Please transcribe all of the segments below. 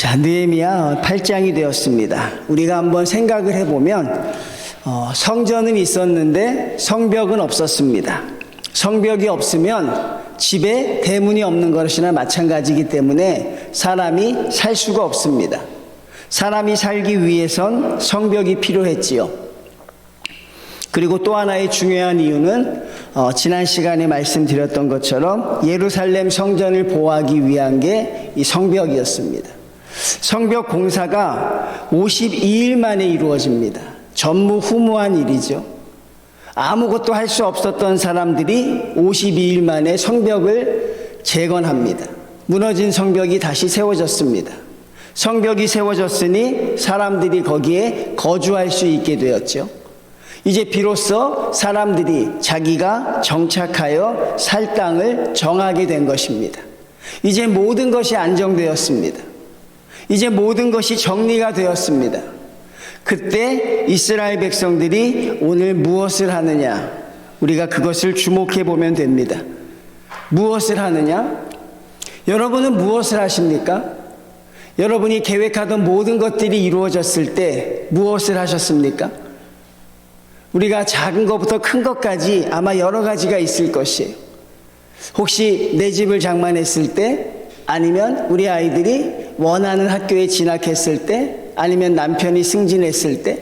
자, 느헤미야 8장이 되었습니다. 우리가 한번 생각을 해보면 성전은 있었는데 성벽은 없었습니다. 성벽이 없으면 집에 대문이 없는 것이나 마찬가지이기 때문에 사람이 살 수가 없습니다. 사람이 살기 위해선 성벽이 필요했지요. 그리고 또 하나의 중요한 이유는 지난 시간에 말씀드렸던 것처럼 예루살렘 성전을 보호하기 위한 게 이 성벽이었습니다. 성벽 공사가 52일 만에 이루어집니다. 전무후무한 일이죠. 아무것도 할 수 없었던 사람들이 52일 만에 성벽을 재건합니다. 무너진 성벽이 다시 세워졌습니다. 성벽이 세워졌으니 사람들이 거기에 거주할 수 있게 되었죠. 이제 비로소 사람들이 자기가 정착하여 살 땅을 정하게 된 것입니다. 이제 모든 것이 안정되었습니다. 이제 모든 것이 정리가 되었습니다. 그때 이스라엘 백성들이 오늘 무엇을 하느냐? 우리가 그것을 주목해 보면 됩니다. 무엇을 하느냐? 여러분은 무엇을 하십니까? 여러분이 계획하던 모든 것들이 이루어졌을 때 무엇을 하셨습니까? 우리가 작은 것부터 큰 것까지 아마 여러 가지가 있을 것이에요. 혹시 내 집을 장만했을 때, 아니면 우리 아이들이 원하는 학교에 진학했을 때, 아니면 남편이 승진했을 때,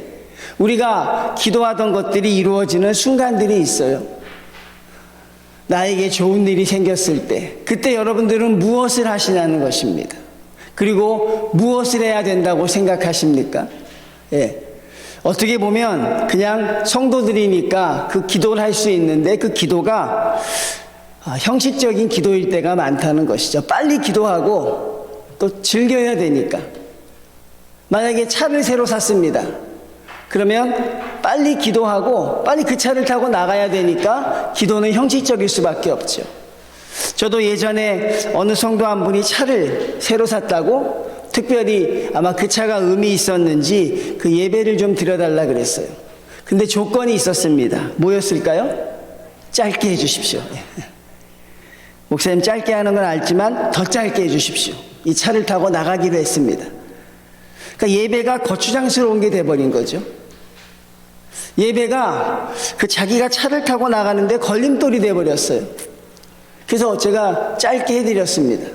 우리가 기도하던 것들이 이루어지는 순간들이 있어요. 나에게 좋은 일이 생겼을 때, 그때 여러분들은 무엇을 하시냐는 것입니다. 그리고 무엇을 해야 된다고 생각하십니까? 어떻게 보면 그냥 성도들이니까 그 기도를 할 수 있는데, 그 기도가 형식적인 기도일 때가 많다는 것이죠. 빨리 기도하고 또 즐겨야 되니까. 만약에 차를 새로 샀습니다. 그러면 빨리 기도하고 빨리 그 차를 타고 나가야 되니까 기도는 형식적일 수밖에 없죠. 저도 예전에 어느 성도 한 분이 차를 새로 샀다고 특별히 아마 그 차가 의미 있었는지 그 예배를 좀 드려달라 그랬어요. 근데 조건이 있었습니다. 뭐였을까요? 짧게 해주십시오. 목사님 짧게 하는 건 알지만 더 짧게 해주십시오. 이 차를 타고 나가기로 했습니다. 그러니까 예배가 거추장스러운 게 돼버린 거죠. 예배가 그 자기가 차를 타고 나가는데 걸림돌이 돼버렸어요. 그래서 제가 짧게 해드렸습니다.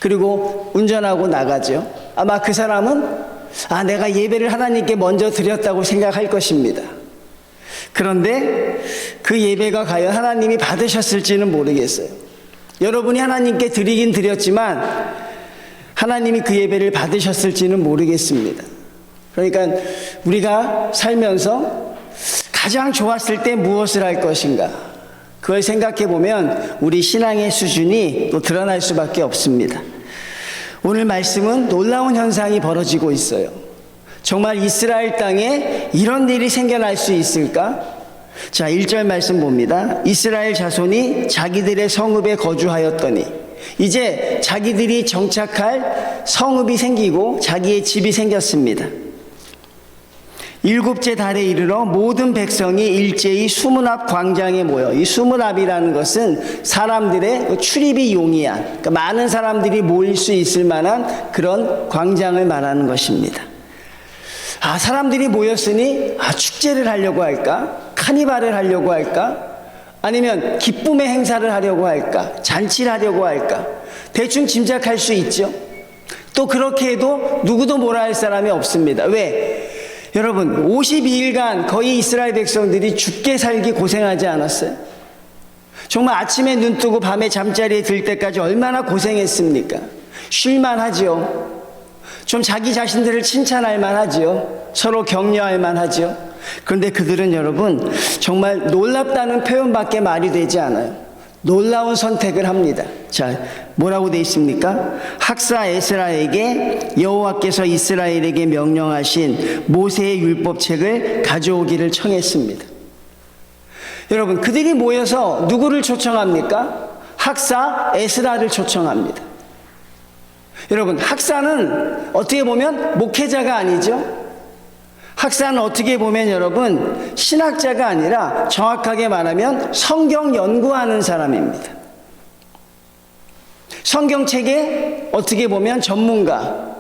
그리고 운전하고 나가죠. 아마 그 사람은 내가 예배를 하나님께 먼저 드렸다고 생각할 것입니다. 그런데 그 예배가 과연 하나님이 받으셨을지는 모르겠어요. 여러분이 하나님께 드리긴 드렸지만 하나님이 그 예배를 받으셨을지는 모르겠습니다. 그러니까 우리가 살면서 가장 좋았을 때 무엇을 할 것인가, 그걸 생각해 보면 우리 신앙의 수준이 또 드러날 수밖에 없습니다. 오늘 말씀은 놀라운 현상이 벌어지고 있어요. 정말 이스라엘 땅에 이런 일이 생겨날 수 있을까? 자, 1절 말씀 봅니다. 이스라엘 자손이 자기들의 성읍에 거주하였더니, 이제 자기들이 정착할 성읍이 생기고 자기의 집이 생겼습니다. 7째 달에 이르러 모든 백성이 일제히 수문 앞 광장에 모여, 이 수문 앞이라는 것은 사람들의 출입이 용이한, 그러니까 많은 사람들이 모일 수 있을 만한 그런 광장을 말하는 것입니다. 사람들이 모였으니 축제를 하려고 할까? 카니발을 하려고 할까? 아니면 기쁨의 행사를 하려고 할까? 잔치를 하려고 할까? 대충 짐작할 수 있죠. 또 그렇게 해도 누구도 뭐라 할 사람이 없습니다. 왜? 여러분, 52일간 거의 이스라엘 백성들이 죽게 살기 고생하지 않았어요? 정말 아침에 눈 뜨고 밤에 잠자리에 들 때까지 얼마나 고생했습니까? 쉴만 하죠. 좀 자기 자신들을 칭찬할 만하지요. 서로 격려할 만하죠. 그런데 그들은 여러분 정말 놀랍다는 표현밖에 말이 되지 않아요. 놀라운 선택을 합니다. 자, 뭐라고 되어 있습니까? 학사 에스라에게 여호와께서 이스라엘에게 명령하신 모세의 율법책을 가져오기를 청했습니다. 여러분, 그들이 모여서 누구를 초청합니까? 학사 에스라를 초청합니다. 여러분, 학사는 어떻게 보면 목회자가 아니죠. 학사는 어떻게 보면 여러분 신학자가 아니라 정확하게 말하면 성경 연구하는 사람입니다. 성경책에 어떻게 보면 전문가,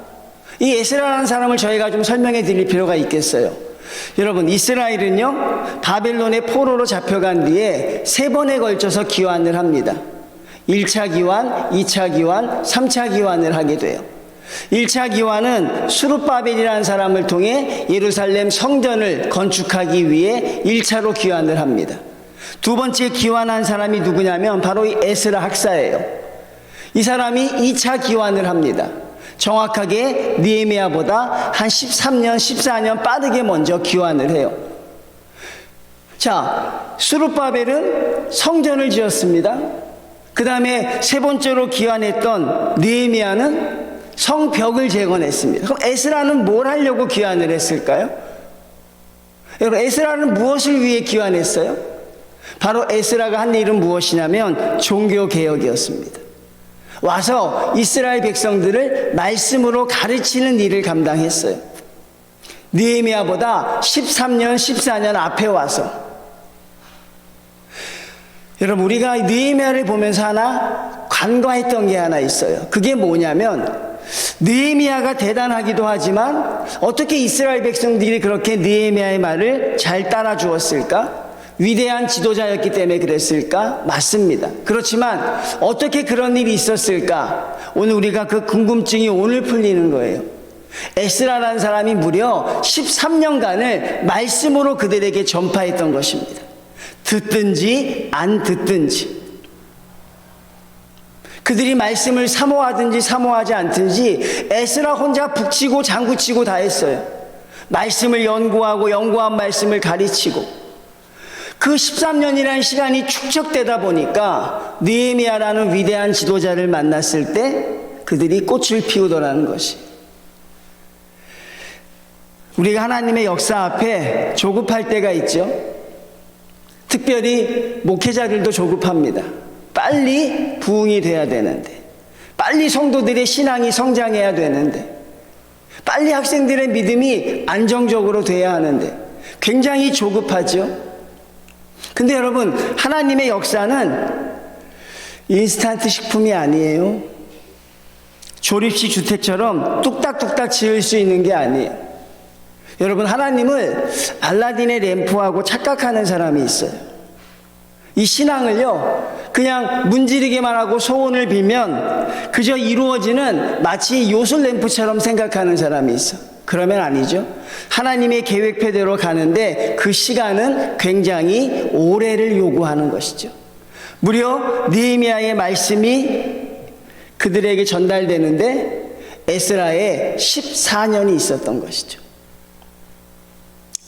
이 에스라라는 사람을 저희가 좀 설명해 드릴 필요가 있겠어요. 여러분, 이스라엘은요, 바벨론의 포로로 잡혀간 뒤에 3번에 걸쳐서 기환을 합니다. 1차 기환, 2차 기환, 3차 기환을 하게 돼요. 1차 기환은 수룹바벨이라는 사람을 통해 예루살렘 성전을 건축하기 위해 1차로 기환을 합니다. 두 번째 기환한 사람이 누구냐면 바로 이 에스라 학사예요. 이 사람이 2차 기환을 합니다. 정확하게 느헤미야보다 한 13년, 14년 빠르게 먼저 기환을 해요. 자, 수룹바벨은 성전을 지었습니다. 그 다음에 세 번째로 기환했던 느헤미야는 성벽을 재건했습니다. 그럼 에스라는 뭘 하려고 기환을 했을까요? 여러분, 에스라는 무엇을 위해 기환했어요? 바로 에스라가 한 일은 무엇이냐면 종교개혁이었습니다. 와서 이스라엘 백성들을 말씀으로 가르치는 일을 감당했어요. 느헤미야보다 13년, 14년 앞에 와서. 여러분, 우리가 느헤미야를 보면서 하나 간과했던 게 하나 있어요. 그게 뭐냐면 느헤미야가 대단하기도 하지만 어떻게 이스라엘 백성들이 그렇게 느헤미야의 말을 잘 따라 주었을까? 위대한 지도자였기 때문에 그랬을까? 맞습니다. 그렇지만 어떻게 그런 일이 있었을까? 오늘 우리가 그 궁금증이 오늘 풀리는 거예요. 에스라라는 사람이 무려 13년간을 말씀으로 그들에게 전파했던 것입니다. 듣든지 안 듣든지, 그들이 말씀을 사모하든지 사모하지 않든지 에스라 혼자 북치고 장구치고 다 했어요. 말씀을 연구하고 연구한 말씀을 가르치고. 그 13년이라는 시간이 축적되다 보니까 느헤미야라는 위대한 지도자를 만났을 때 그들이 꽃을 피우더라는 것이. 우리가 하나님의 역사 앞에 조급할 때가 있죠. 특별히 목회자들도 조급합니다. 빨리 부흥이 돼야 되는데, 빨리 성도들의 신앙이 성장해야 되는데, 빨리 학생들의 믿음이 안정적으로 돼야 하는데 굉장히 조급하죠. 근데 여러분, 하나님의 역사는 인스턴트 식품이 아니에요. 조립식 주택처럼 뚝딱뚝딱 지을 수 있는 게 아니에요. 여러분, 하나님을 알라딘의 램프하고 착각하는 사람이 있어요. 이 신앙을요, 그냥 문지르기만 하고 소원을 빌면 그저 이루어지는 마치 요술 램프처럼 생각하는 사람이 있어. 그러면 아니죠. 하나님의 계획표대로 가는데 그 시간은 굉장히 오래를 요구하는 것이죠. 무려 느헤미야의 말씀이 그들에게 전달되는데 에스라의 14년이 있었던 것이죠.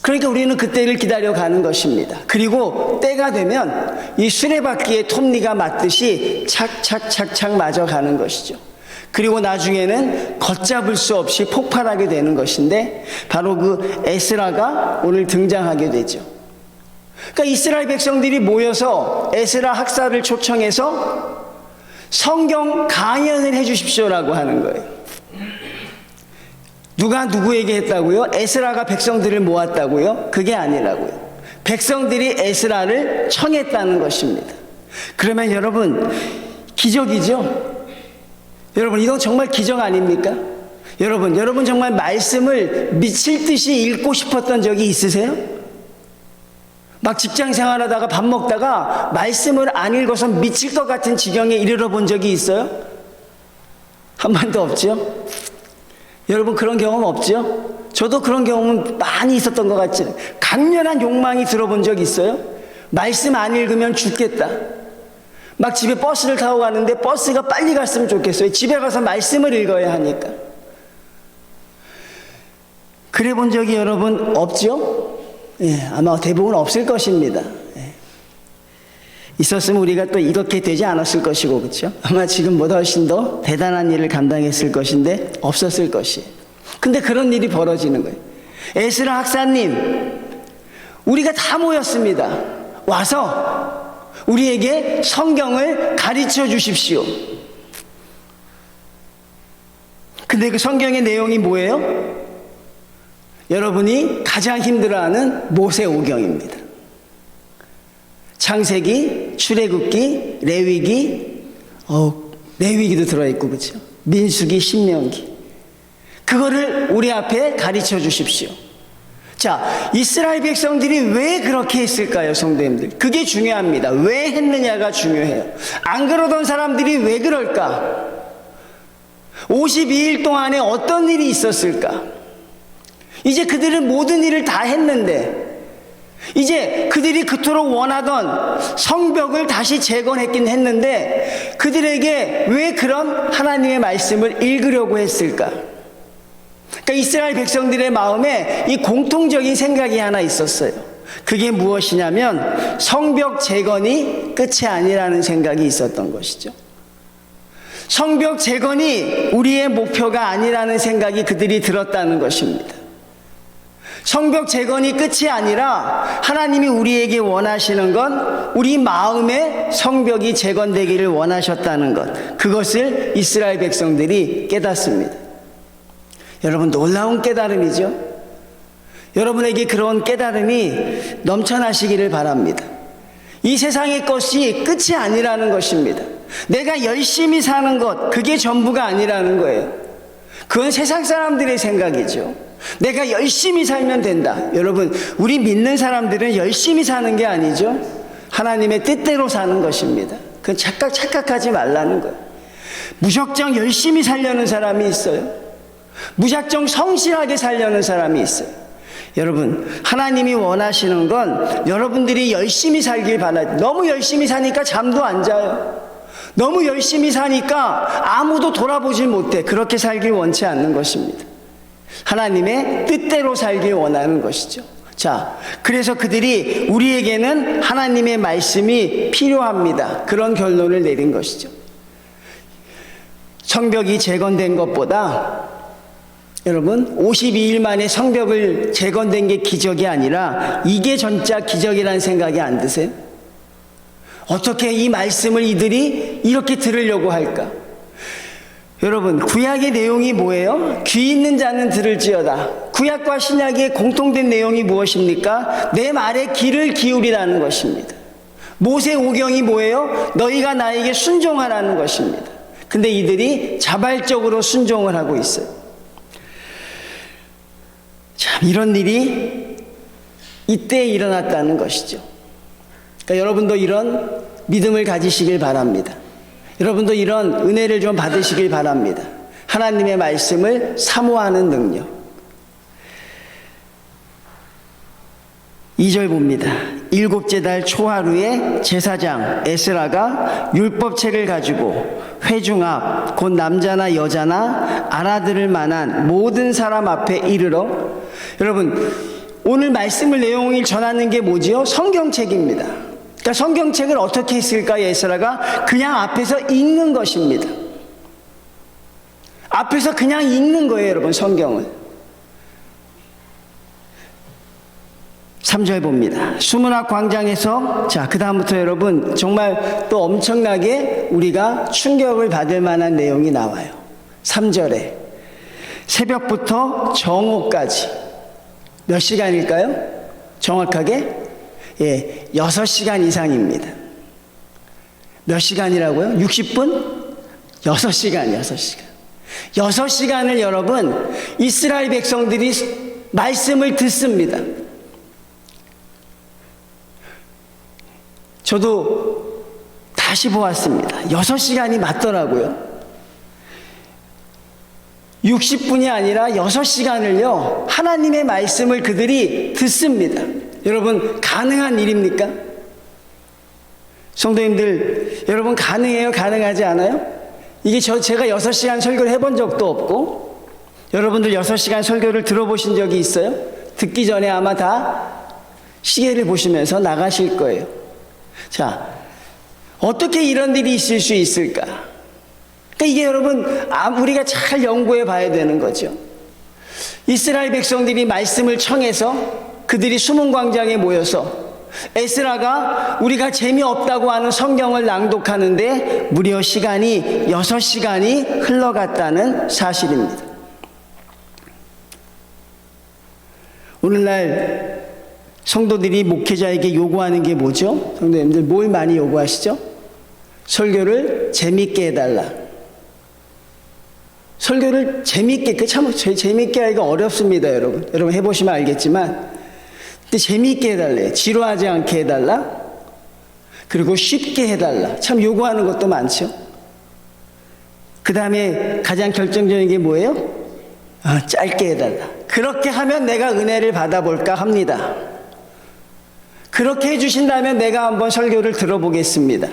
그러니까 우리는 그때를 기다려가는 것입니다. 그리고 때가 되면 이 수레바퀴에 톱니가 맞듯이 착착착착 맞아가는 것이죠. 그리고 나중에는 걷잡을 수 없이 폭발하게 되는 것인데 바로 그 에스라가 오늘 등장하게 되죠. 그러니까 이스라엘 백성들이 모여서 에스라 학사를 초청해서 성경 강연을 해 주십시오라고 하는 거예요. 누가 누구에게 했다고요? 에스라가 백성들을 모았다고요? 그게 아니라고요. 백성들이 에스라를 청했다는 것입니다. 그러면 여러분, 기적이죠? 여러분, 이건 정말 기적 아닙니까? 여러분 정말 말씀을 미칠 듯이 읽고 싶었던 적이 있으세요? 막 직장 생활하다가 밥 먹다가 말씀을 안 읽어서 미칠 것 같은 지경에 이르러 본 적이 있어요? 한 번도 없죠? 여러분, 그런 경험 없죠? 저도 그런 경험은 많이 있었던 것 같죠? 강렬한 욕망이 들어본 적 있어요? 말씀 안 읽으면 죽겠다. 막 집에 버스를 타고 가는데 버스가 빨리 갔으면 좋겠어요. 집에 가서 말씀을 읽어야 하니까. 그래 본 적이 여러분 없죠? 예, 아마 대부분 없을 것입니다. 예. 있었으면 우리가 또 이렇게 되지 않았을 것이고, 그렇죠? 아마 지금보다 훨씬 더 대단한 일을 감당했을 것인데 없었을 것이에요. 근데 그런 일이 벌어지는 거예요. 에스라 학사님, 우리가 다 모였습니다. 와서 우리에게 성경을 가르쳐 주십시오. 근데 그 성경의 내용이 뭐예요? 여러분이 가장 힘들어하는 모세오경입니다. 창세기, 출애굽기, 레위기, 레위기도 들어있고, 그렇죠? 민수기, 신명기. 그거를 우리 앞에 가르쳐 주십시오. 자, 이스라엘 백성들이 왜 그렇게 했을까요, 성도님들? 그게 중요합니다. 왜 했느냐가 중요해요. 안 그러던 사람들이 왜 그럴까? 52일 동안에 어떤 일이 있었을까? 이제 그들은 모든 일을 다 했는데 이제 그들이 그토록 원하던 성벽을 다시 재건했긴 했는데 그들에게 왜 그런 하나님의 말씀을 읽으려고 했을까? 그러니까 이스라엘 백성들의 마음에 이 공통적인 생각이 하나 있었어요. 그게 무엇이냐면 성벽 재건이 끝이 아니라는 생각이 있었던 것이죠. 성벽 재건이 우리의 목표가 아니라는 생각이 그들이 들었다는 것입니다. 성벽 재건이 끝이 아니라 하나님이 우리에게 원하시는 건 우리 마음의 성벽이 재건되기를 원하셨다는 것, 그것을 이스라엘 백성들이 깨닫습니다. 여러분, 놀라운 깨달음이죠. 여러분에게 그런 깨달음이 넘쳐나시기를 바랍니다. 이 세상의 것이 끝이 아니라는 것입니다. 내가 열심히 사는 것, 그게 전부가 아니라는 거예요. 그건 세상 사람들의 생각이죠. 내가 열심히 살면 된다. 여러분, 우리 믿는 사람들은 열심히 사는 게 아니죠. 하나님의 뜻대로 사는 것입니다. 그건 착각하지 말라는 거예요. 무작정 열심히 살려는 사람이 있어요. 무작정 성실하게 살려는 사람이 있어요. 여러분, 하나님이 원하시는 건 여러분들이 열심히 살길 바라요. 너무 열심히 사니까 잠도 안 자요. 너무 열심히 사니까 아무도 돌아보질 못해. 그렇게 살길 원치 않는 것입니다. 하나님의 뜻대로 살길 원하는 것이죠. 자, 그래서 그들이 우리에게는 하나님의 말씀이 필요합니다. 그런 결론을 내린 것이죠. 성벽이 재건된 것보다 여러분, 52일 만에 성벽을 재건된 게 기적이 아니라 이게 진짜 기적이라는 생각이 안 드세요? 어떻게 이 말씀을 이들이 이렇게 들으려고 할까? 여러분, 구약의 내용이 뭐예요? 귀 있는 자는 들을지어다. 구약과 신약의 공통된 내용이 무엇입니까? 내 말에 귀를 기울이라는 것입니다. 모세 오경이 뭐예요? 너희가 나에게 순종하라는 것입니다. 근데 이들이 자발적으로 순종을 하고 있어요. 참, 이런 일이 이때 일어났다는 것이죠. 그러니까 여러분도 이런 믿음을 가지시길 바랍니다. 여러분도 이런 은혜를 좀 받으시길 바랍니다. 하나님의 말씀을 사모하는 능력. 2절 봅니다. 일곱째 달 초하루에 제사장 에스라가 율법책을 가지고 회중 앞 곧 남자나 여자나 알아들을 만한 모든 사람 앞에 이르러, 여러분, 오늘 말씀을 내용을 전하는 게 뭐지요? 성경책입니다. 그러니까 성경책을 어떻게 했을까요? 에스라가 그냥 앞에서 읽는 것입니다. 앞에서 그냥 읽는 거예요, 여러분, 성경을. 3절 봅니다. 수문학 광장에서, 자, 그 다음부터 여러분 정말 또 엄청나게 우리가 충격을 받을 만한 내용이 나와요. 3절에 새벽부터 정오까지 몇 시간일까요? 정확하게 6시간 이상입니다. 몇 시간이라고요? 60분? 6시간. 6시간을 여러분 이스라엘 백성들이 말씀을 듣습니다. 저도 다시 보았습니다. 6시간이 맞더라고요. 60분이 아니라 6시간을요, 하나님의 말씀을 그들이 듣습니다. 여러분, 가능한 일입니까? 성도님들, 여러분, 가능해요? 가능하지 않아요? 이게 제가 6시간 설교를 해본 적도 없고, 여러분들 6시간 설교를 들어보신 적이 있어요? 듣기 전에 아마 다 시계를 보시면서 나가실 거예요. 자, 어떻게 이런 일이 있을 수 있을까? 그러니까 이게 여러분, 우리가 잘 연구해 봐야 되는 거죠. 이스라엘 백성들이 말씀을 청해서 그들이 수문 광장에 모여서 에스라가 우리가 재미없다고 하는 성경을 낭독하는데 무려 시간이 6시간이 흘러갔다는 사실입니다. 오늘날 성도들이 목회자에게 요구하는 게 뭐죠? 성도님들 뭘 많이 요구하시죠? 설교를 재밌게 해달라. 설교를 재미있게, 참 재미있게 하기가 어렵습니다, 여러분. 여러분 해보시면 알겠지만. 근데 재미있게 해달래요. 지루하지 않게 해달라. 그리고 쉽게 해달라. 참 요구하는 것도 많죠. 그 다음에 가장 결정적인 게 뭐예요? 짧게 해달라. 그렇게 하면 내가 은혜를 받아볼까 합니다. 그렇게 해주신다면 내가 한번 설교를 들어보겠습니다.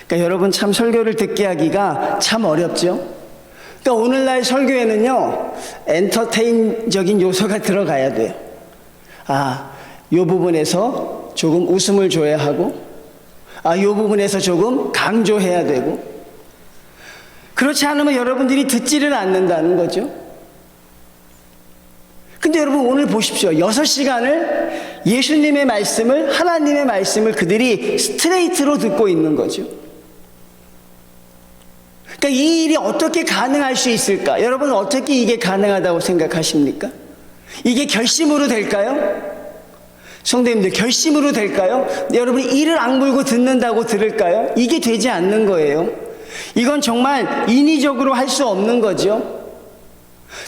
그러니까 여러분 참 설교를 듣게 하기가 참 어렵죠. 그러니까 오늘날 설교에는요, 엔터테인적인 요소가 들어가야 돼요. 요 부분에서 조금 웃음을 줘야 하고, 요 부분에서 조금 강조해야 되고, 그렇지 않으면 여러분들이 듣지를 않는다는 거죠. 근데 여러분 오늘 보십시오. 6시간을 예수님의 말씀을, 하나님의 말씀을 그들이 스트레이트로 듣고 있는 거죠. 그러니까 이 일이 어떻게 가능할 수 있을까? 여러분 어떻게 이게 가능하다고 생각하십니까? 이게 결심으로 될까요? 성도님들, 결심으로 될까요? 여러분이 이를 악물고 듣는다고 들을까요? 이게 되지 않는 거예요. 이건 정말 인위적으로 할 수 없는 거죠.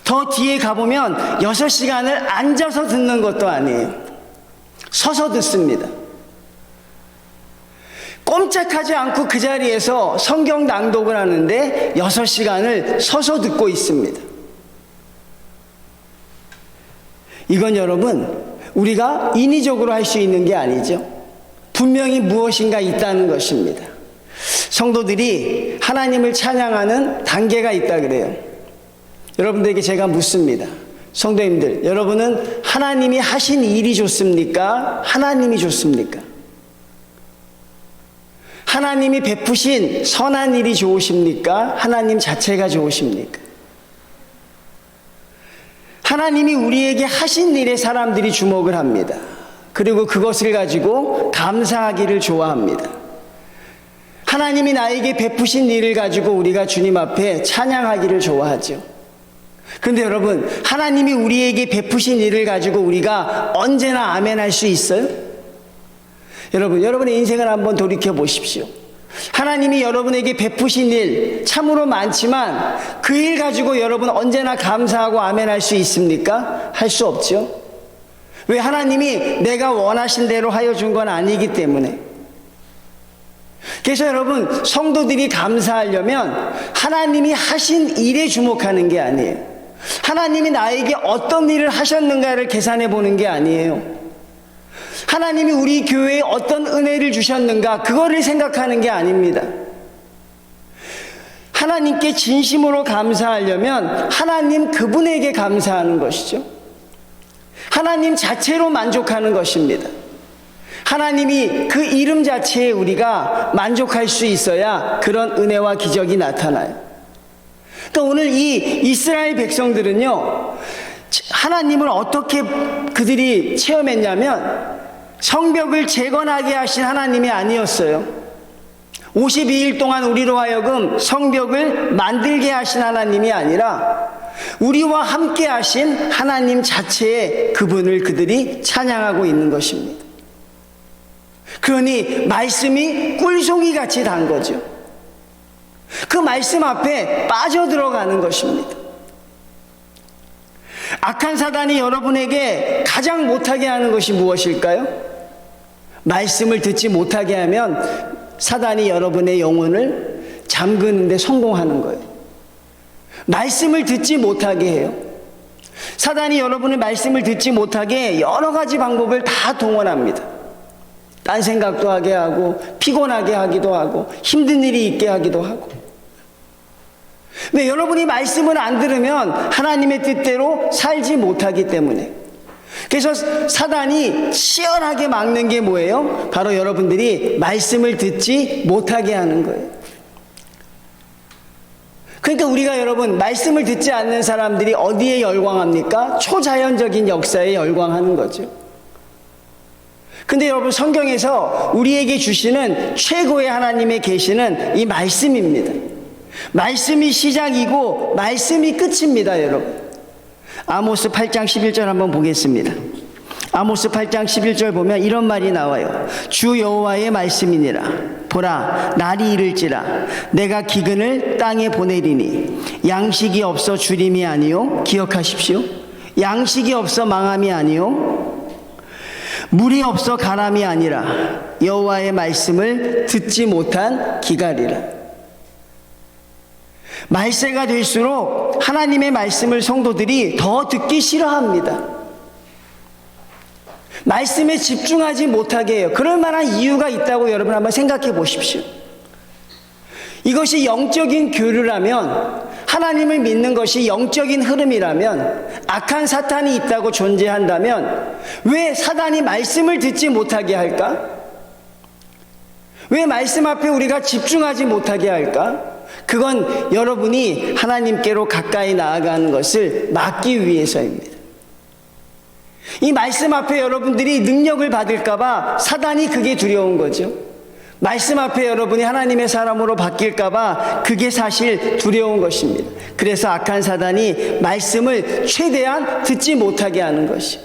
더 뒤에 가보면 6시간을 앉아서 듣는 것도 아니에요. 서서 듣습니다. 꼼짝하지 않고 그 자리에서 성경 낭독을 하는데 6시간을 서서 듣고 있습니다. 이건 여러분 우리가 인위적으로 할 수 있는 게 아니죠. 분명히 무엇인가 있다는 것입니다. 성도들이 하나님을 찬양하는 단계가 있다 그래요. 여러분들에게 제가 묻습니다. 성도님들, 여러분은 하나님이 하신 일이 좋습니까? 하나님이 좋습니까? 하나님이 베푸신 선한 일이 좋으십니까? 하나님 자체가 좋으십니까? 하나님이 우리에게 하신 일에 사람들이 주목을 합니다. 그리고 그것을 가지고 감사하기를 좋아합니다. 하나님이 나에게 베푸신 일을 가지고 우리가 주님 앞에 찬양하기를 좋아하죠. 그런데 여러분, 하나님이 우리에게 베푸신 일을 가지고 우리가 언제나 아멘 할 수 있어요? 여러분의 인생을 한번 돌이켜 보십시오. 하나님이 여러분에게 베푸신 일 참으로 많지만 그 일 가지고 여러분 언제나 감사하고 아멘 할 수 있습니까? 할 수 없죠. 왜? 하나님이 내가 원하신 대로 하여 준 건 아니기 때문에. 그래서 여러분, 성도들이 감사하려면 하나님이 하신 일에 주목하는 게 아니에요. 하나님이 나에게 어떤 일을 하셨는가를 계산해 보는 게 아니에요. 하나님이 우리 교회에 어떤 은혜를 주셨는가, 그거를 생각하는 게 아닙니다. 하나님께 진심으로 감사하려면 하나님 그분에게 감사하는 것이죠. 하나님 자체로 만족하는 것입니다. 하나님이 그 이름 자체에 우리가 만족할 수 있어야 그런 은혜와 기적이 나타나요. 그러니까 오늘 이 이스라엘 백성들은요, 하나님을 어떻게 그들이 체험했냐면 성벽을 재건하게 하신 하나님이 아니었어요. 52일 동안 우리로 하여금 성벽을 만들게 하신 하나님이 아니라 우리와 함께 하신 하나님 자체의 그분을 그들이 찬양하고 있는 것입니다. 그러니 말씀이 꿀송이 같이 단 거죠. 그 말씀 앞에 빠져들어가는 것입니다. 악한 사단이 여러분에게 가장 못하게 하는 것이 무엇일까요? 말씀을 듣지 못하게 하면 사단이 여러분의 영혼을 잠그는 데 성공하는 거예요. 말씀을 듣지 못하게 해요. 사단이 여러분의 말씀을 듣지 못하게 여러 가지 방법을 다 동원합니다. 딴 생각도 하게 하고 피곤하게 하기도 하고 힘든 일이 있게 하기도 하고. 왜? 여러분이 말씀을 안 들으면 하나님의 뜻대로 살지 못하기 때문에. 그래서 사단이 치열하게 막는 게 뭐예요? 바로 여러분들이 말씀을 듣지 못하게 하는 거예요. 그러니까 우리가 여러분 말씀을 듣지 않는 사람들이 어디에 열광합니까? 초자연적인 역사에 열광하는 거죠. 근데 여러분, 성경에서 우리에게 주시는 최고의 하나님의 계시는 이 말씀입니다. 말씀이 시작이고 말씀이 끝입니다, 여러분. 아모스 8장 11절 한번 보겠습니다. 아모스 8장 11절 보면 이런 말이 나와요. 주 여호와의 말씀이니라. 보라, 날이 이를지라 내가 기근을 땅에 보내리니 양식이 없어 주림이 아니요. 기억하십시오. 양식이 없어 망함이 아니요. 물이 없어 가람이 아니라 여호와의 말씀을 듣지 못한 기갈이라. 말세가 될수록 하나님의 말씀을 성도들이 더 듣기 싫어합니다. 말씀에 집중하지 못하게 해요. 그럴 만한 이유가 있다고 여러분 한번 생각해 보십시오. 이것이 영적인 교류라면, 하나님을 믿는 것이 영적인 흐름이라면, 악한 사탄이 있다고 존재한다면 왜 사단이 말씀을 듣지 못하게 할까? 왜 말씀 앞에 우리가 집중하지 못하게 할까? 그건 여러분이 하나님께로 가까이 나아가는 것을 막기 위해서입니다. 이 말씀 앞에 여러분들이 능력을 받을까봐 사단이 그게 두려운 거죠. 말씀 앞에 여러분이 하나님의 사람으로 바뀔까봐 그게 사실 두려운 것입니다. 그래서 악한 사단이 말씀을 최대한 듣지 못하게 하는 것이요.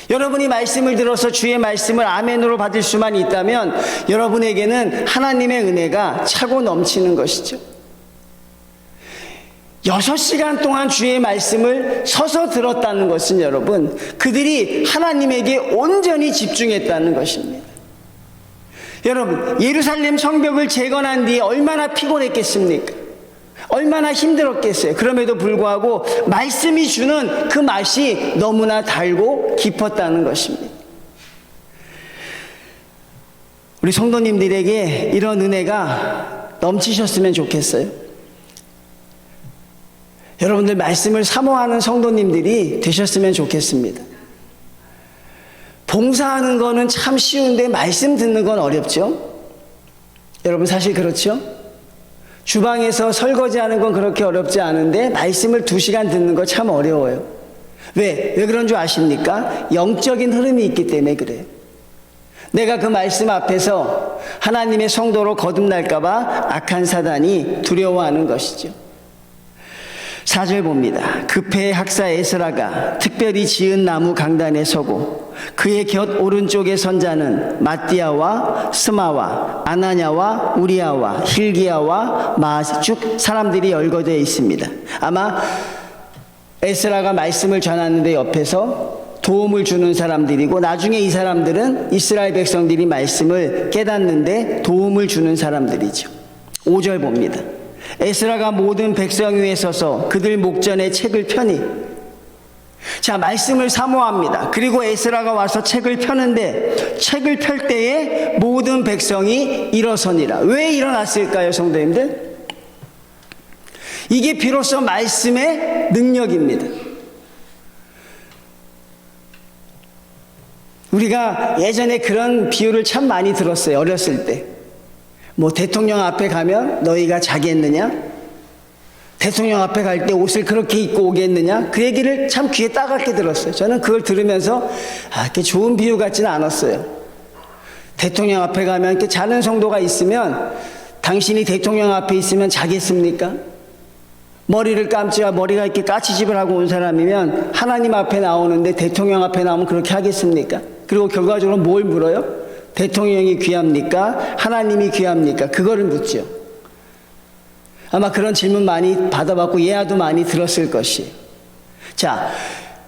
여러분이 말씀을 들어서 주의 말씀을 아멘으로 받을 수만 있다면 여러분에게는 하나님의 은혜가 차고 넘치는 것이죠. 6시간 동안 주의 말씀을 서서 들었다는 것은 여러분, 그들이 하나님에게 온전히 집중했다는 것입니다. 여러분, 예루살렘 성벽을 재건한 뒤에 얼마나 피곤했겠습니까? 얼마나 힘들었겠어요. 그럼에도 불구하고 말씀이 주는 그 맛이 너무나 달고 깊었다는 것입니다. 우리 성도님들에게 이런 은혜가 넘치셨으면 좋겠어요. 여러분들 말씀을 사모하는 성도님들이 되셨으면 좋겠습니다. 봉사하는 거는 참 쉬운데 말씀 듣는 건 어렵죠? 여러분 사실 그렇죠? 주방에서 설거지하는 건 그렇게 어렵지 않은데 말씀을 2시간 듣는 거 참 어려워요. 왜 그런 줄 아십니까? 영적인 흐름이 있기 때문에 그래요. 내가 그 말씀 앞에서 하나님의 성도로 거듭날까봐 악한 사단이 두려워하는 것이죠. 4절 봅니다. 그폐의 학사 에스라가 특별히 지은 나무 강단에 서고 그의 곁 오른쪽에 선 자는 마띠아와 스마와 아나냐와 우리아와 hil기야와 마아스, 쭉 사람들이 열거되어 있습니다. 아마 에스라가 말씀을 전하는데 옆에서 도움을 주는 사람들이고, 나중에 이 사람들은 이스라엘 백성들이 말씀을 깨닫는데 도움을 주는 사람들이죠. 5절 봅니다. 에스라가 모든 백성 위에 서서 그들 목전에 책을 펴니, 자, 말씀을 사모합니다. 그리고 에스라가 와서 책을 펴는데 책을 펼 때에 모든 백성이 일어서니라. 왜 일어났을까요, 성도님들? 이게 비로소 말씀의 능력입니다. 우리가 예전에 그런 비유를 참 많이 들었어요. 어렸을 때. 뭐 대통령 앞에 가면 너희가 자겠느냐? 대통령 앞에 갈 때 옷을 그렇게 입고 오겠느냐? 그 얘기를 참 귀에 따갑게 들었어요. 저는 그걸 들으면서 그게 좋은 비유 같지는 않았어요. 대통령 앞에 가면 이렇게 자는 성도가 있으면 당신이 대통령 앞에 있으면 자겠습니까? 머리를 감지와 머리가 이렇게 까치집을 하고 온 사람이면 하나님 앞에 나오는데 대통령 앞에 나오면 그렇게 하겠습니까? 그리고 결과적으로 뭘 물어요? 대통령이 귀합니까? 하나님이 귀합니까? 그거를 묻죠. 아마 그런 질문 많이 받아봤고 예화도 많이 들었을 것이에요. 자,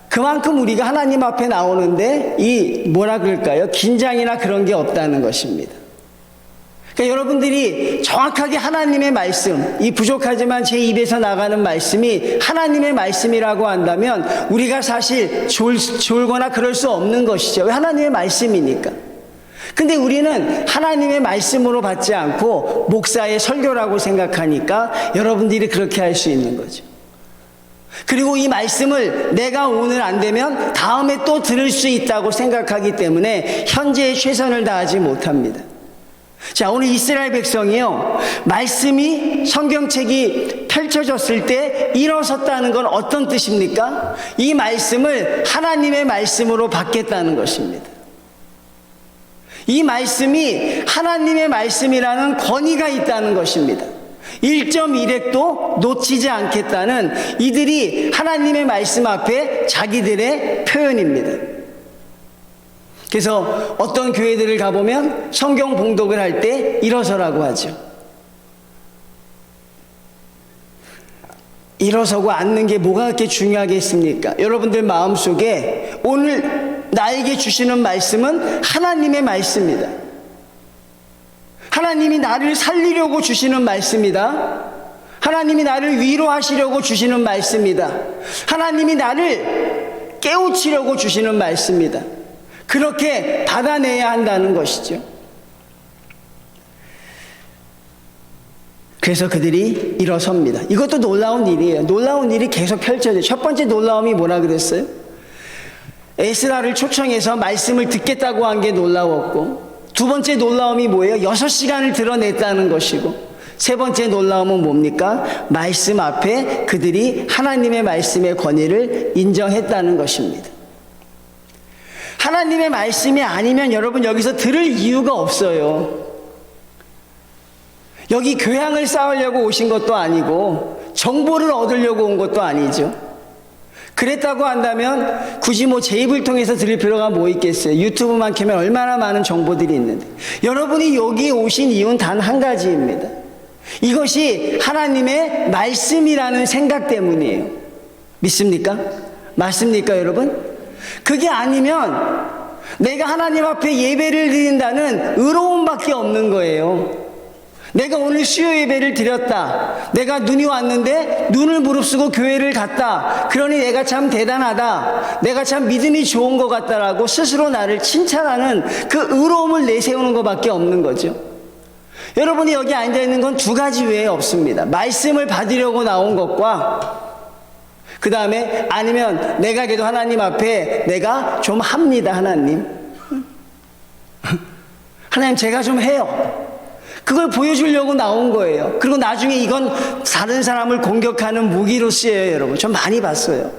그만큼 우리가 하나님 앞에 나오는데 이 뭐라 그럴까요? 긴장이나 그런 게 없다는 것입니다. 그러니까 여러분들이 정확하게 하나님의 말씀, 이 부족하지만 제 입에서 나가는 말씀이 하나님의 말씀이라고 한다면 우리가 사실 졸거나 그럴 수 없는 것이죠. 왜? 하나님의 말씀이니까. 근데 우리는 하나님의 말씀으로 받지 않고 목사의 설교라고 생각하니까 여러분들이 그렇게 할 수 있는 거죠. 그리고 이 말씀을 내가 오늘 안 되면 다음에 또 들을 수 있다고 생각하기 때문에 현재의 최선을 다하지 못합니다. 자, 오늘 이스라엘 백성이요, 말씀이, 성경책이 펼쳐졌을 때 일어섰다는 건 어떤 뜻입니까? 이 말씀을 하나님의 말씀으로 받겠다는 것입니다. 이 말씀이 하나님의 말씀이라는 권위가 있다는 것입니다. 1.1핵도 놓치지 않겠다는 이들이 하나님의 말씀 앞에 자기들의 표현입니다. 그래서 어떤 교회들을 가보면 성경 봉독을 할 때 일어서라고 하죠. 일어서고 앉는 게 뭐가 그렇게 중요하겠습니까? 여러분들 마음속에 오늘 나에게 주시는 말씀은 하나님의 말씀이다. 하나님이 나를 살리려고 주시는 말씀이다. 하나님이 나를 위로하시려고 주시는 말씀이다. 하나님이 나를 깨우치려고 주시는 말씀이다. 그렇게 받아내야 한다는 것이죠. 그래서 그들이 일어섭니다. 이것도 놀라운 일이에요. 놀라운 일이 계속 펼쳐져요. 첫 번째 놀라움이 뭐라 그랬어요? 에스라를 초청해서 말씀을 듣겠다고 한 게 놀라웠고, 두 번째 놀라움이 뭐예요? 6시간을 드러냈다는 것이고, 세 번째 놀라움은 뭡니까? 말씀 앞에 그들이 하나님의 말씀의 권위를 인정했다는 것입니다. 하나님의 말씀이 아니면 여러분 여기서 들을 이유가 없어요. 여기 교양을 쌓으려고 오신 것도 아니고 정보를 얻으려고 온 것도 아니죠. 그랬다고 한다면 굳이 제 입을 통해서 들을 필요가 뭐 있겠어요? 유튜브만 켜면 얼마나 많은 정보들이 있는데. 여러분이 여기 오신 이유는 단 한 가지입니다. 이것이 하나님의 말씀이라는 생각 때문이에요. 믿습니까? 맞습니까, 여러분? 그게 아니면 내가 하나님 앞에 예배를 드린다는 의로움밖에 없는 거예요. 내가 오늘 수요 예배를 드렸다. 내가 눈이 왔는데 눈을 무릅쓰고 교회를 갔다. 그러니 내가 참 대단하다. 내가 참 믿음이 좋은 것 같다라고 스스로 나를 칭찬하는 그 의로움을 내세우는 것밖에 없는 거죠. 여러분이 여기 앉아있는 건 두 가지 외에 없습니다. 말씀을 받으려고 나온 것과 그 다음에 아니면 내가 그래도 하나님 앞에 내가 좀 합니다. 하나님 제가 좀 해요. 그걸 보여주려고 나온 거예요. 그리고 나중에 이건 다른 사람을 공격하는 무기로 쓰여요. 여러분 전 많이 봤어요.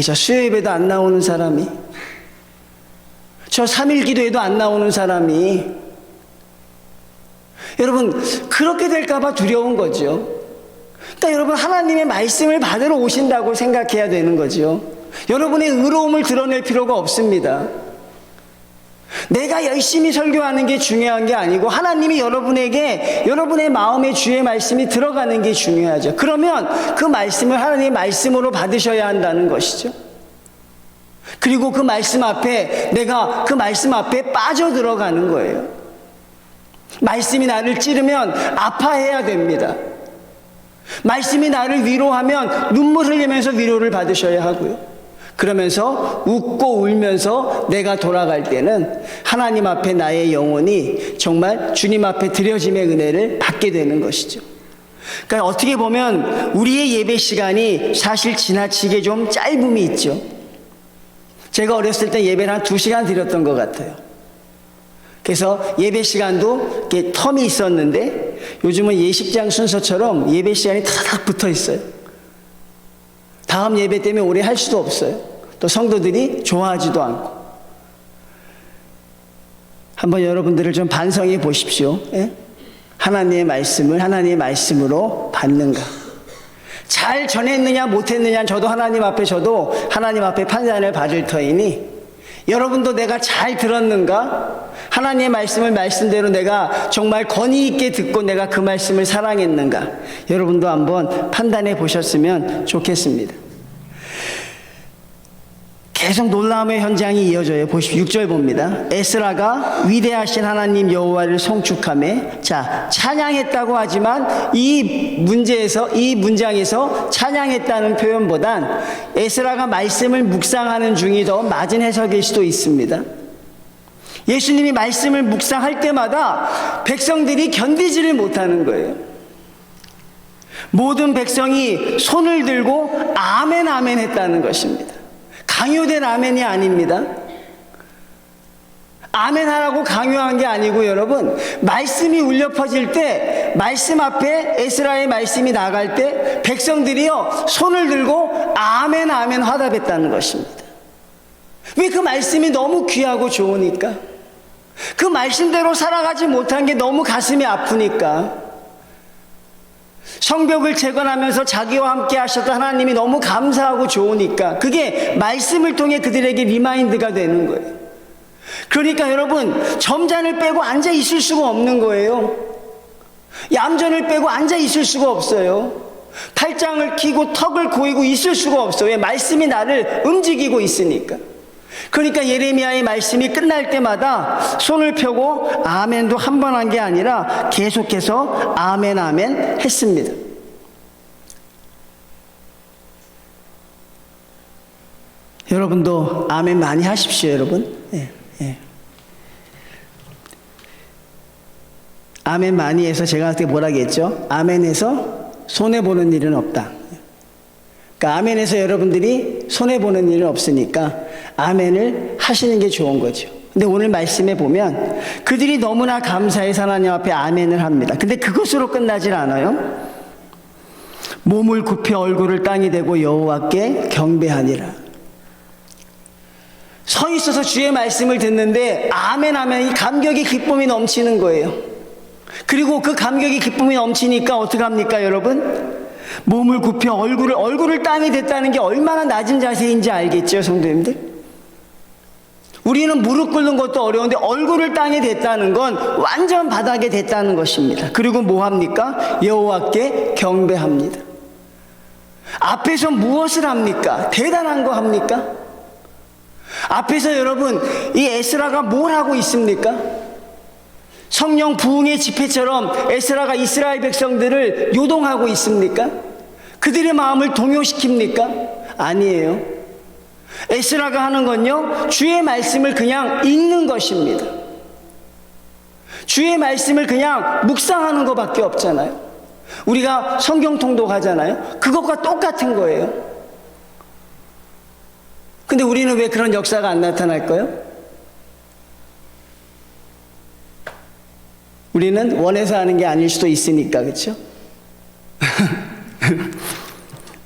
저 수요예배도 안 나오는 사람이, 저 3일 기도에도 안 나오는 사람이, 여러분 그렇게 될까봐 두려운 거죠. 그러니까 여러분 하나님의 말씀을 받으러 오신다고 생각해야 되는 거죠. 여러분의 의로움을 드러낼 필요가 없습니다. 내가 열심히 설교하는 게 중요한 게 아니고 하나님이 여러분에게 여러분의 마음에 주의 말씀이 들어가는 게 중요하죠. 그러면 그 말씀을 하나님의 말씀으로 받으셔야 한다는 것이죠. 그리고 그 말씀 앞에 내가 그 말씀 앞에 빠져들어가는 거예요. 말씀이 나를 찌르면 아파해야 됩니다. 말씀이 나를 위로하면 눈물 흘리면서 위로를 받으셔야 하고요. 그러면서 웃고 울면서 내가 돌아갈 때는 하나님 앞에 나의 영혼이 정말 주님 앞에 드려짐의 은혜를 받게 되는 것이죠. 그러니까 어떻게 보면 우리의 예배 시간이 사실 지나치게 좀 짧음이 있죠. 제가 어렸을 때 예배를 한 2시간 드렸던 것 같아요. 그래서 예배 시간도 이렇게 텀이 있었는데 요즘은 예식장 순서처럼 예배 시간이 다닥 붙어 있어요. 다음 예배 때문에 오래 할 수도 없어요. 또 성도들이 좋아하지도 않고. 한번 여러분들을 좀 반성해 보십시오. 예? 하나님의 말씀을 하나님의 말씀으로 받는가. 잘 전했느냐 못했느냐 저도 하나님 앞에 판단을 받을 터이니 여러분도 내가 잘 들었는가? 하나님의 말씀을 말씀대로 내가 정말 권위 있게 듣고 내가 그 말씀을 사랑했는가? 여러분도 한번 판단해 보셨으면 좋겠습니다. 계속 놀라움의 현장이 이어져요. 보십시오. 6절 봅니다. 에스라가 위대하신 하나님 여호와를 송축하며, 자, 찬양했다고 하지만 이 문장에서 찬양했다는 표현보단 에스라가 말씀을 묵상하는 중이 더 맞은 해석일 수도 있습니다. 예수님이 말씀을 묵상할 때마다 백성들이 견디지를 못하는 거예요. 모든 백성이 손을 들고 아멘 아멘 했다는 것입니다. 강요된 아멘이 아닙니다. 아멘 하라고 강요한 게 아니고 여러분, 말씀이 울려 퍼질 때, 말씀 앞에 에스라의 말씀이 나갈 때 백성들이요 손을 들고 아멘 아멘 화답했다는 것입니다. 왜? 그 말씀이 너무 귀하고 좋으니까. 그 말씀대로 살아가지 못한 게 너무 가슴이 아프니까. 성벽을 재건하면서 자기와 함께 하셨던 하나님이 너무 감사하고 좋으니까 그게 말씀을 통해 그들에게 리마인드가 되는 거예요. 그러니까 여러분, 점잔을 빼고 앉아 있을 수가 없는 거예요. 얌전을 빼고 앉아 있을 수가 없어요. 팔짱을 끼고 턱을 고이고 있을 수가 없어요. 왜? 말씀이 나를 움직이고 있으니까. 그러니까 예레미야의 말씀이 끝날 때마다 손을 펴고 아멘도 한 번 한 게 아니라 계속해서 아멘 아멘 했습니다. 여러분도 아멘 많이 하십시오, 여러분. 예, 예. 아멘 많이 해서 제가 그때 뭐라 했죠? 아멘해서 손해보는 일은 없다. 그러니까 아멘해서 여러분들이 손해보는 일은 없으니까 아멘을 하시는 게 좋은 거죠. 근데 오늘 말씀에 보면 그들이 너무나 감사해서 하나님 앞에 아멘을 합니다. 근데 그것으로 끝나질 않아요. 몸을 굽혀 얼굴을 땅에 대고 여호와께 경배하니라. 서 있어서 주의 말씀을 듣는데 아멘 하면 이 감격의 기쁨이 넘치는 거예요. 그리고 그 감격의 기쁨이 넘치니까 어떻게 합니까, 여러분? 몸을 굽혀 얼굴을 땅에 댔다는 게 얼마나 낮은 자세인지 알겠죠, 성도님들? 우리는 무릎 꿇는 것도 어려운데 얼굴을 땅에 댔다는 건 완전 바닥에 댔다는 것입니다. 그리고 뭐 합니까? 여호와께 경배합니다. 앞에서 무엇을 합니까? 대단한 거 합니까? 앞에서 여러분, 이 에스라가 뭘 하고 있습니까? 성령 부흥의 집회처럼 에스라가 이스라엘 백성들을 요동하고 있습니까? 그들의 마음을 동요시킵니까? 아니에요. 에스라가 하는 건요, 주의 말씀을 그냥 읽는 것입니다. 주의 말씀을 그냥 묵상하는 것밖에 없잖아요. 우리가 성경 통독하잖아요. 그것과 똑같은 거예요. 근데 우리는 왜 그런 역사가 안 나타날까요? 우리는 원해서 하는 게 아닐 수도 있으니까, 그렇죠?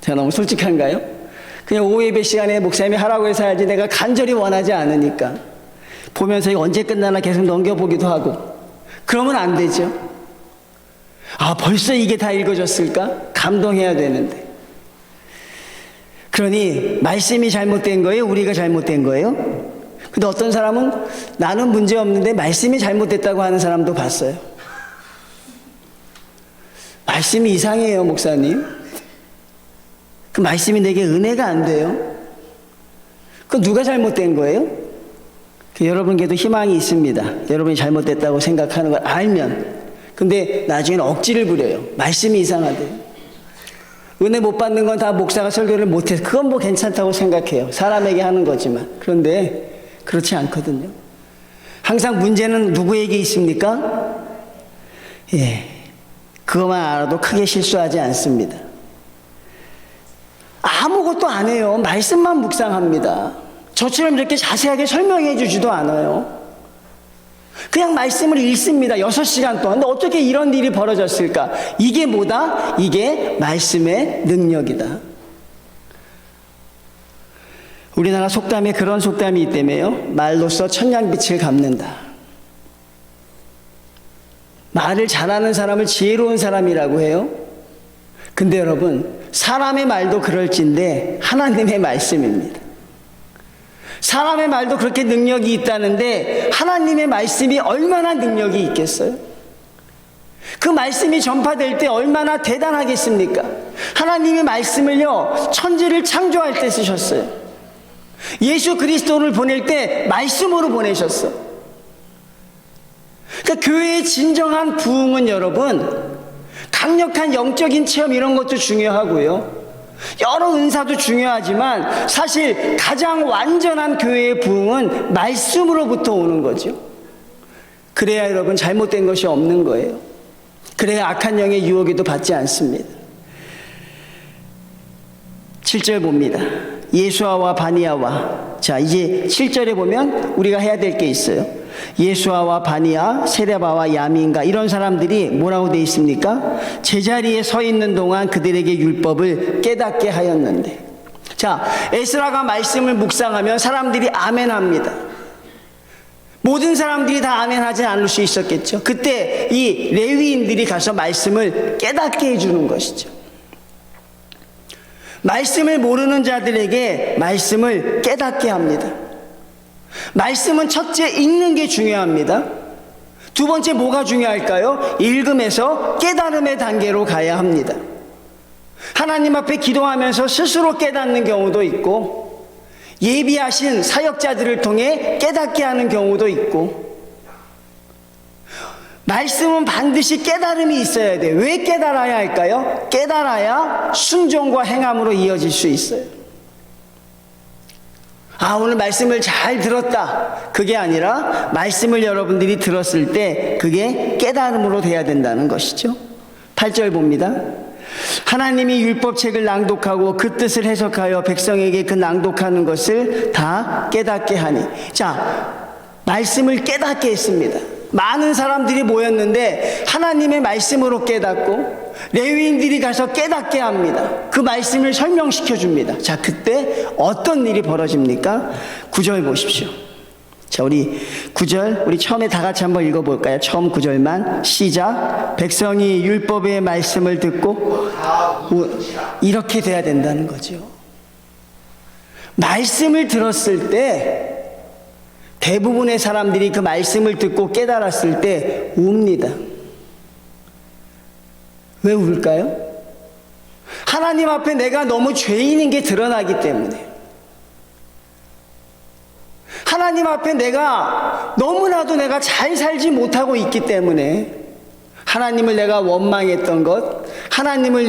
제가 너무 솔직한가요? 그냥 오후 예배 시간에 목사님이 하라고 해서 해야지 내가 간절히 원하지 않으니까 보면서 이거 언제 끝나나 계속 넘겨보기도 하고 그러면 안 되죠. 아, 벌써 이게 다 읽어졌을까? 감동해야 되는데. 그러니 말씀이 잘못된 거예요? 우리가 잘못된 거예요? 근데 어떤 사람은 나는 문제 없는데 말씀이 잘못됐다고 하는 사람도 봤어요. 말씀이 이상해요, 목사님. 그 말씀이 내게 은혜가 안 돼요. 그건 누가 잘못된 거예요? 여러분께도 희망이 있습니다. 여러분이 잘못됐다고 생각하는 걸 알면. 근데 나중에는 억지를 부려요. 말씀이 이상하대요. 은혜 못 받는 건 다 목사가 설교를 못해서 그건 뭐 괜찮다고 생각해요. 사람에게 하는 거지만. 그런데 그렇지 않거든요. 항상 문제는 누구에게 있습니까? 예, 그것만 알아도 크게 실수하지 않습니다. 아무것도 안 해요. 말씀만 묵상합니다. 저처럼 이렇게 자세하게 설명해 주지도 않아요. 그냥 말씀을 읽습니다. 6시간 동안. 근데 어떻게 이런 일이 벌어졌을까? 이게 뭐다? 이게 말씀의 능력이다. 우리나라 속담에 그런 속담이 있다며요. 말로써 천냥빛을 갚는다. 말을 잘하는 사람을 지혜로운 사람이라고 해요. 근데 여러분, 사람의 말도 그럴진데 하나님의 말씀입니다. 사람의 말도 그렇게 능력이 있다는데 하나님의 말씀이 얼마나 능력이 있겠어요? 그 말씀이 전파될 때 얼마나 대단하겠습니까? 하나님의 말씀을요, 천지를 창조할 때 쓰셨어요. 예수 그리스도를 보낼 때 말씀으로 보내셨어. 그러니까 교회의 진정한 부흥은 여러분, 강력한 영적인 체험 이런 것도 중요하고요, 여러 은사도 중요하지만 사실 가장 완전한 교회의 부흥은 말씀으로부터 오는 거죠. 그래야 여러분 잘못된 것이 없는 거예요. 그래야 악한 영의 유혹에도 받지 않습니다. 7절 봅니다. 예수아와 바니아와, 자 이제 7절에 보면 우리가 해야 될 게 있어요. 예수아와 바니아, 세레바와 야민가 이런 사람들이 뭐라고 돼 있습니까? 제자리에 서 있는 동안 그들에게 율법을 깨닫게 하였는데. 자, 에스라가 말씀을 묵상하면 사람들이 아멘합니다. 모든 사람들이 다 아멘하지 않을 수 있었겠죠. 그때 이 레위인들이 가서 말씀을 깨닫게 해주는 것이죠. 말씀을 모르는 자들에게 말씀을 깨닫게 합니다. 말씀은 첫째 읽는 게 중요합니다. 두 번째 뭐가 중요할까요? 읽음에서 깨달음의 단계로 가야 합니다. 하나님 앞에 기도하면서 스스로 깨닫는 경우도 있고, 예비하신 사역자들을 통해 깨닫게 하는 경우도 있고, 말씀은 반드시 깨달음이 있어야 돼요. 왜 깨달아야 할까요? 깨달아야 순종과 행함으로 이어질 수 있어요. 오늘 말씀을 잘 들었다, 그게 아니라 말씀을 여러분들이 들었을 때 그게 깨달음으로 돼야 된다는 것이죠. 8절 봅니다. 하나님이 율법책을 낭독하고 그 뜻을 해석하여 백성에게 그 낭독하는 것을 다 깨닫게 하니. 자, 말씀을 깨닫게 했습니다. 많은 사람들이 모였는데 하나님의 말씀으로 깨닫고, 레위인들이 가서 깨닫게 합니다. 그 말씀을 설명시켜 줍니다. 자, 그때 어떤 일이 벌어집니까? 9절 보십시오. 자, 우리 9절 우리 처음에 다 같이 한번 읽어볼까요? 처음 9절만 시작. 백성이 율법의 말씀을 듣고 이렇게 돼야 된다는 거죠. 말씀을 들었을 때 대부분의 사람들이 그 말씀을 듣고 깨달았을 때 웁니다. 왜 울까요? 하나님 앞에 내가 너무 죄인인 게 드러나기 때문에, 하나님 앞에 너무나도 내가 잘 살지 못하고 있기 때문에, 하나님을 내가 원망했던 것, 하나님을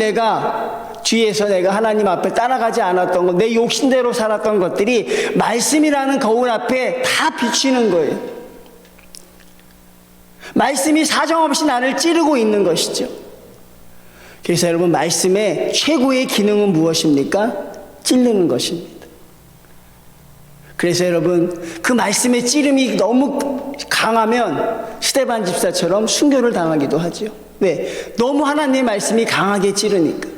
뒤에서 내가 하나님 앞에 따라가지 않았던 것, 내 욕심대로 살았던 것들이 말씀이라는 거울 앞에 다 비치는 거예요. 말씀이 사정없이 나를 찌르고 있는 것이죠. 그래서 여러분, 말씀의 최고의 기능은 무엇입니까? 찌르는 것입니다. 그래서 여러분, 그 말씀의 찌름이 너무 강하면 스데반 집사처럼 순교를 당하기도 하죠. 왜? 너무 하나님의 말씀이 강하게 찌르니까.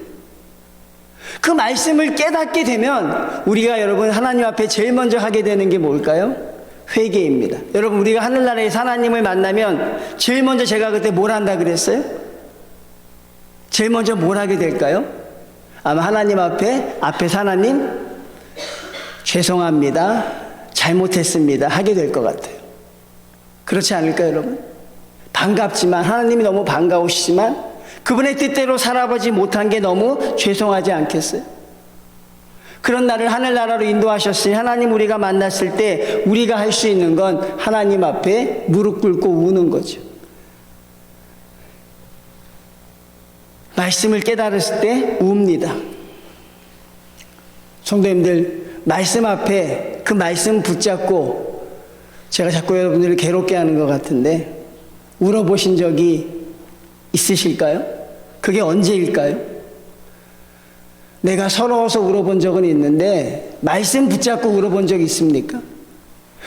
그 말씀을 깨닫게 되면 우리가 여러분 하나님 앞에 제일 먼저 하게 되는 게 뭘까요? 회개입니다. 여러분, 우리가 하늘나라에서 하나님을 만나면 제일 먼저 제가 그때 뭘 한다 그랬어요? 제일 먼저 뭘 하게 될까요? 아마 하나님 앞에서 하나님 죄송합니다, 잘못했습니다 하게 될 것 같아요. 그렇지 않을까요, 여러분? 반갑지만, 하나님이 너무 반가우시지만 그분의 뜻대로 살아보지 못한 게 너무 죄송하지 않겠어요? 그런 나를 하늘나라로 인도하셨으니 하나님 우리가 만났을 때 우리가 할 수 있는 건 하나님 앞에 무릎 꿇고 우는 거죠. 말씀을 깨달았을 때 웁니다. 성도님들, 말씀 앞에 그 말씀 붙잡고, 제가 자꾸 여러분들을 괴롭게 하는 것 같은데 울어보신 적이 있으실까요? 그게 언제일까요? 내가 서러워서 울어본 적은 있는데 말씀 붙잡고 울어본 적 있습니까?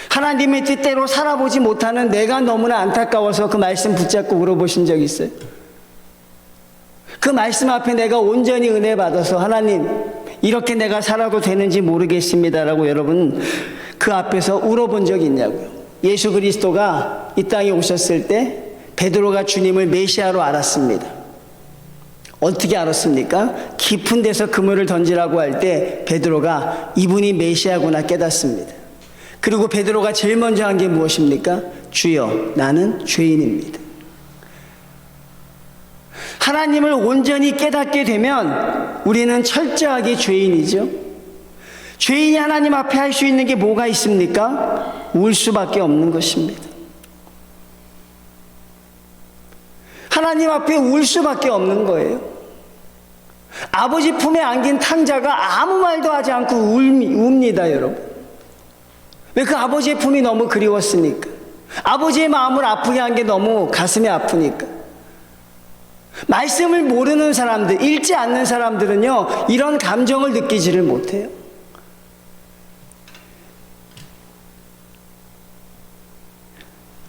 하나님의 뜻대로 살아보지 못하는 내가 너무나 안타까워서 그 말씀 붙잡고 울어보신 적 있어요? 그 말씀 앞에 내가 온전히 은혜 받아서 하나님 이렇게 내가 살아도 되는지 모르겠습니다라고 여러분 그 앞에서 울어본 적이 있냐고요. 예수 그리스도가 이 땅에 오셨을 때 베드로가 주님을 메시아로 알았습니다. 어떻게 알았습니까? 깊은 데서 그물을 던지라고 할 때 베드로가 이분이 메시아구나 깨닫습니다. 그리고 베드로가 제일 먼저 한 게 무엇입니까? 주여, 나는 죄인입니다. 하나님을 온전히 깨닫게 되면 우리는 철저하게 죄인이죠. 죄인이 하나님 앞에 할 수 있는 게 뭐가 있습니까? 울 수밖에 없는 것입니다. 하나님 앞에 울 수밖에 없는 거예요. 아버지 품에 안긴 탕자가 아무 말도 하지 않고 웁니다, 여러분. 왜? 그 아버지의 품이 너무 그리웠으니까. 아버지의 마음을 아프게 한 게 너무 가슴이 아프니까. 말씀을 모르는 사람들, 읽지 않는 사람들은요, 이런 감정을 느끼지를 못해요.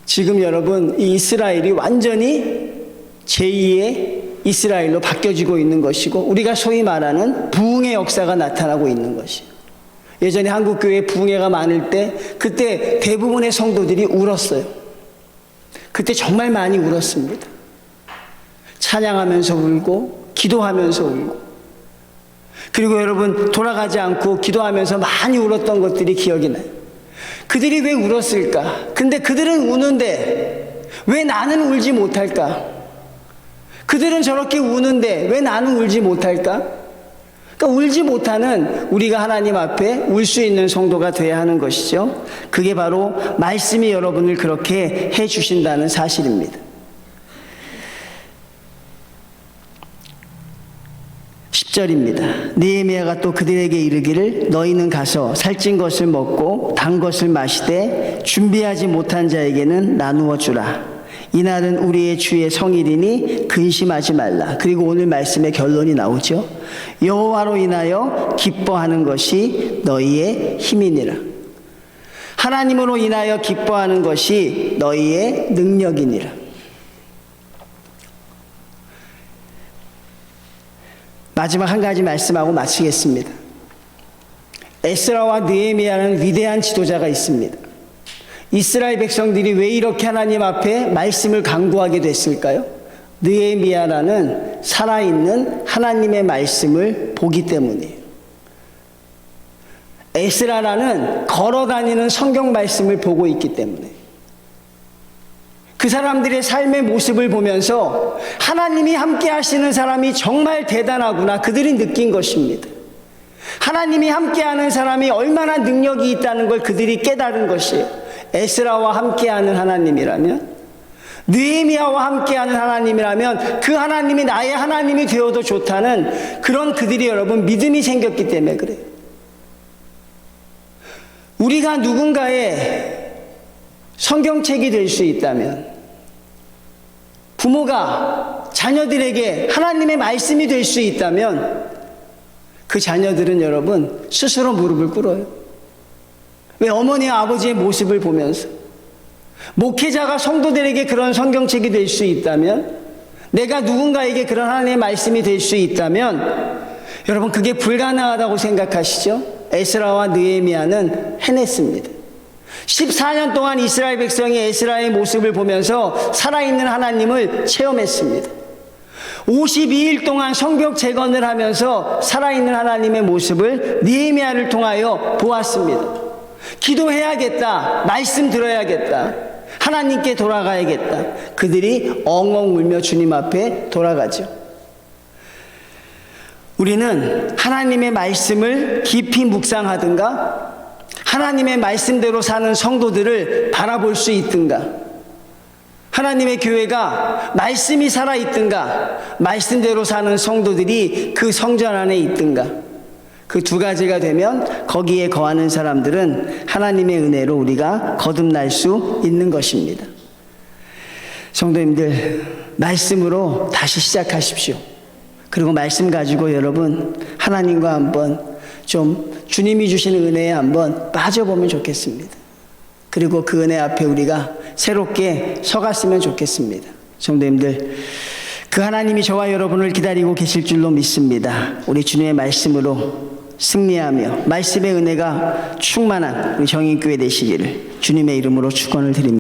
지금 여러분, 이 이스라엘이 완전히 제2의 이스라엘로 바뀌어지고 있는 것이고, 우리가 소위 말하는 부흥의 역사가 나타나고 있는 것이에요. 예전에 한국교회에 부흥회가 많을 때 그때 대부분의 성도들이 울었어요. 그때 정말 많이 울었습니다. 찬양하면서 울고 기도하면서 울고, 그리고 여러분 돌아가지 않고 기도하면서 많이 울었던 것들이 기억이 나요. 그들이 왜 울었을까? 근데 그들은 우는데 왜 나는 울지 못할까? 그들은 저렇게 우는데 왜 나는 울지 못할까? 그러니까 울지 못하는 우리가 하나님 앞에 울 수 있는 성도가 되어야 하는 것이죠. 그게 바로 말씀이 여러분을 그렇게 해 주신다는 사실입니다. 10절입니다. 느헤미야가 또 그들에게 이르기를 너희는 가서 살찐 것을 먹고 단 것을 마시되 준비하지 못한 자에게는 나누어 주라. 이날은 우리의 주의 성일이니 근심하지 말라. 그리고 오늘 말씀의 결론이 나오죠. 여호와로 인하여 기뻐하는 것이 너희의 힘이니라. 하나님으로 인하여 기뻐하는 것이 너희의 능력이니라. 마지막 한 가지 말씀하고 마치겠습니다. 에스라와 느헤미야는 위대한 지도자가 있습니다. 이스라엘 백성들이 왜 이렇게 하나님 앞에 말씀을 강구하게 됐을까요? 느헤미야라는 살아있는 하나님의 말씀을 보기 때문이에요. 에스라라는 걸어다니는 성경 말씀을 보고 있기 때문에 그 사람들의 삶의 모습을 보면서 하나님이 함께 하시는 사람이 정말 대단하구나 그들이 느낀 것입니다. 하나님이 함께하는 사람이 얼마나 능력이 있다는 걸 그들이 깨달은 것이에요. 에스라와 함께하는 하나님이라면, 느헤미야와 함께하는 하나님이라면 그 하나님이 나의 하나님이 되어도 좋다는 그런 그들이 여러분 믿음이 생겼기 때문에 그래요. 우리가 누군가의 성경책이 될 수 있다면, 부모가 자녀들에게 하나님의 말씀이 될 수 있다면 그 자녀들은 여러분 스스로 무릎을 꿇어요. 왜? 어머니와 아버지의 모습을 보면서. 목회자가 성도들에게 그런 성경책이 될 수 있다면, 내가 누군가에게 그런 하나님의 말씀이 될 수 있다면 여러분 그게 불가능하다고 생각하시죠? 에스라와 느헤미야는 해냈습니다. 14년 동안 이스라엘 백성이 에스라의 모습을 보면서 살아있는 하나님을 체험했습니다. 52일 동안 성벽 재건을 하면서 살아있는 하나님의 모습을 느헤미야를 통하여 보았습니다. 기도해야겠다. 말씀 들어야겠다. 하나님께 돌아가야겠다. 그들이 엉엉 울며 주님 앞에 돌아가죠. 우리는 하나님의 말씀을 깊이 묵상하든가 하나님의 말씀대로 사는 성도들을 바라볼 수 있든가, 하나님의 교회가 말씀이 살아있든가 말씀대로 사는 성도들이 그 성전 안에 있든가, 그 두 가지가 되면 거기에 거하는 사람들은 하나님의 은혜로 우리가 거듭날 수 있는 것입니다. 성도님들, 말씀으로 다시 시작하십시오. 그리고 말씀 가지고 여러분 하나님과 한번 좀 주님이 주시는 은혜에 한번 빠져보면 좋겠습니다. 그리고 그 은혜 앞에 우리가 새롭게 서갔으면 좋겠습니다. 성도님들, 그 하나님이 저와 여러분을 기다리고 계실 줄로 믿습니다. 우리 주님의 말씀으로 승리하며 말씀의 은혜가 충만한 우리 정인교회 되시기를 주님의 이름으로 축원을 드립니다.